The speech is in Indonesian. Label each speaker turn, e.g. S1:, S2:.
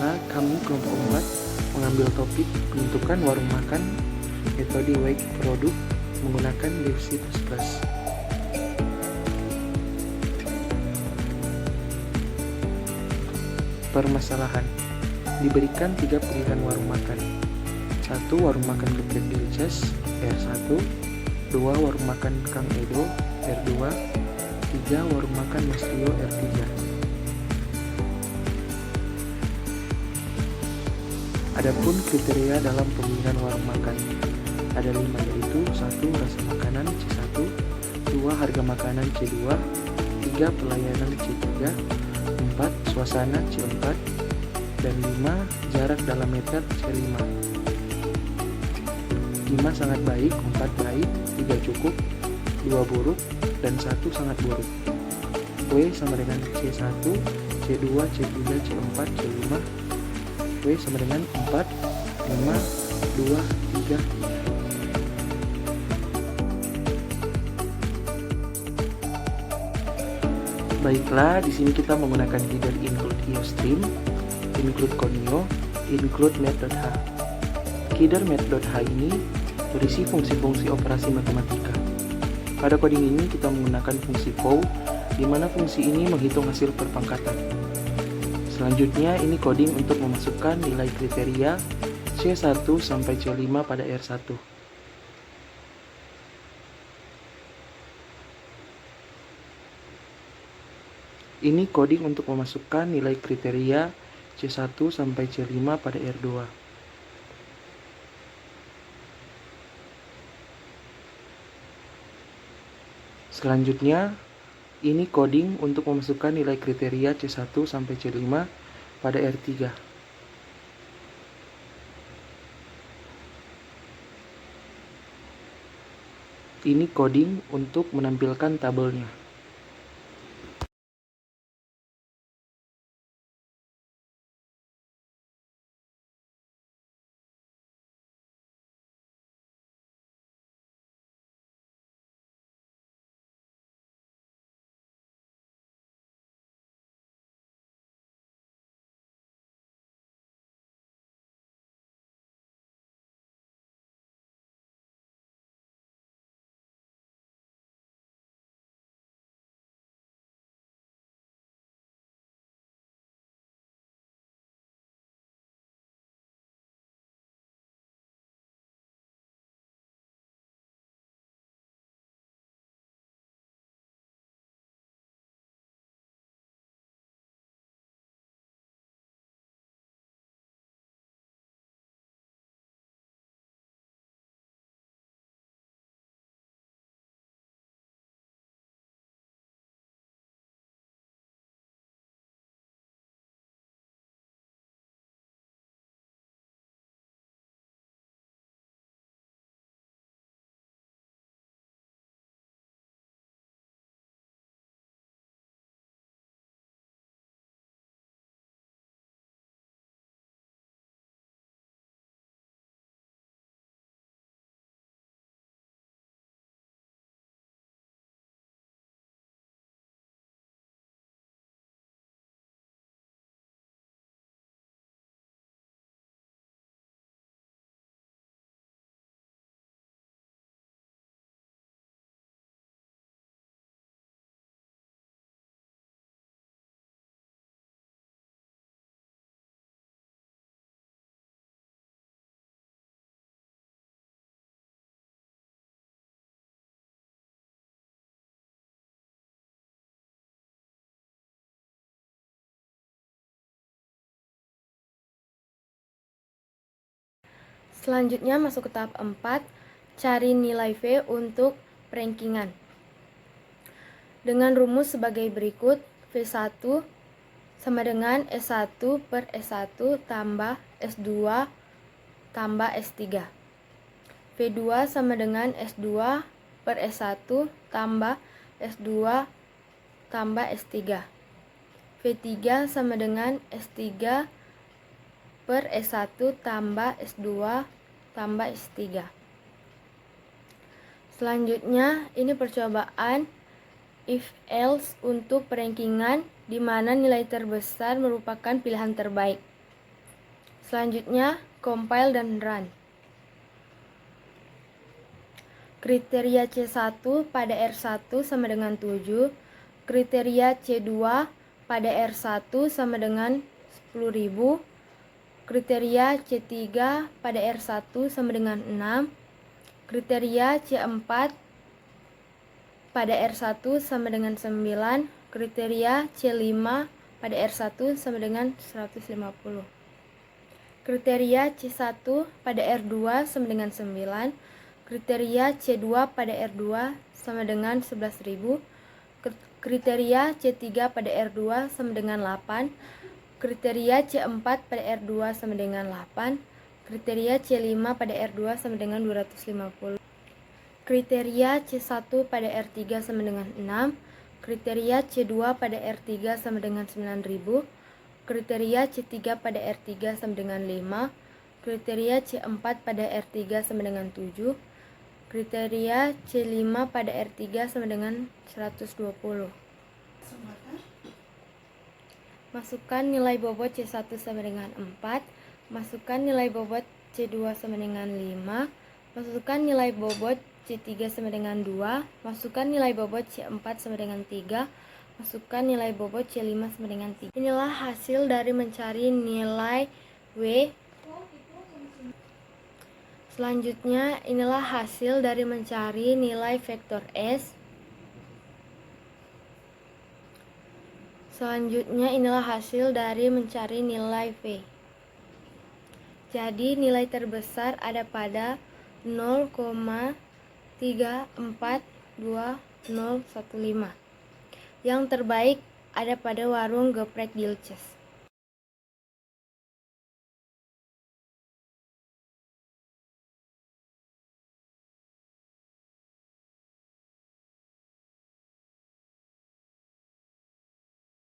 S1: Baiklah, kami kelompok 4 mengambil topik penentukan warung makan metode wake produk menggunakan Live C++. Permasalahan. Diberikan 3 pilihan warung makan. 1. Warung makan Geprek Ilces R1. 2. Warung makan Kang Edo R2. 3. Warung makan Mas Rio R3. Adapun kriteria dalam pemilihan warung makan ada 5, yaitu 1. Rasa makanan C1, 2. Harga makanan C2, 3. Pelayanan C3, 4. Suasana C4, dan 5. Jarak dalam meter C5. 5 sangat baik, 4 baik, 3 cukup, 2 buruk, dan 1 sangat buruk. W sama dengan C1, C2, C3, C4, C5. W sama dengan 4, 5, 2, 3. Baiklah, di sini kita menggunakan header include iostream, include conio, include math.h. Header math.h ini berisi fungsi-fungsi operasi matematika. Pada coding ini kita menggunakan fungsi pow, di mana fungsi ini menghitung hasil perpangkatan. Selanjutnya ini coding untuk memasukkan nilai kriteria C1 sampai C5 pada R1. Ini coding untuk memasukkan nilai kriteria C1 sampai C5 pada R2. Selanjutnya, ini coding untuk memasukkan nilai kriteria C1 sampai C5 pada R3. Ini coding untuk menampilkan tabelnya.
S2: Selanjutnya masuk ke tahap 4, cari nilai V untuk perankingan. Dengan rumus sebagai berikut, V1 sama dengan S1 per S1 tambah S2 tambah S3. V2 sama dengan S2 per S1 tambah S2 tambah S3. V3 sama dengan S3 per S1 tambah S2 tambah S3. Selanjutnya, ini percobaan if else untuk perankingan di mana nilai terbesar merupakan pilihan terbaik. Selanjutnya, compile dan run. Kriteria C1 pada R1 sama dengan 7. Kriteria C2 pada R1 sama dengan 10.000. Kriteria C3 pada R1 sama dengan 6. Kriteria C4 pada R1 sama dengan 9. Kriteria C5 pada R1 sama dengan 150. Kriteria C1 pada R2 sama dengan 9. Kriteria C2 pada R2 sama dengan 11.000. Kriteria C3 pada R2 sama dengan 8. Kriteria C4 pada R2 sama dengan 8. Kriteria C5 pada R2 sama dengan 250. Kriteria C1 pada R3 sama dengan 6. Kriteria C2 pada R3 sama dengan 9.000. Kriteria C3 pada R3 sama dengan 5. Kriteria C4 pada R3 sama dengan 7. Kriteria C5 pada R3 sama dengan 120. Masukkan nilai bobot C1 sama dengan 4. Masukkan nilai bobot C2 sama dengan 5. Masukkan nilai bobot C3 sama dengan 2. Masukkan nilai bobot C4 sama dengan 3. Masukkan nilai bobot C5 sama dengan 3. Inilah hasil dari mencari nilai W. Selanjutnya, inilah hasil dari mencari nilai vektor S. Selanjutnya, inilah hasil dari mencari nilai V. Jadi, nilai terbesar ada pada 0,342015. Yang terbaik ada pada warung geprek Gilces.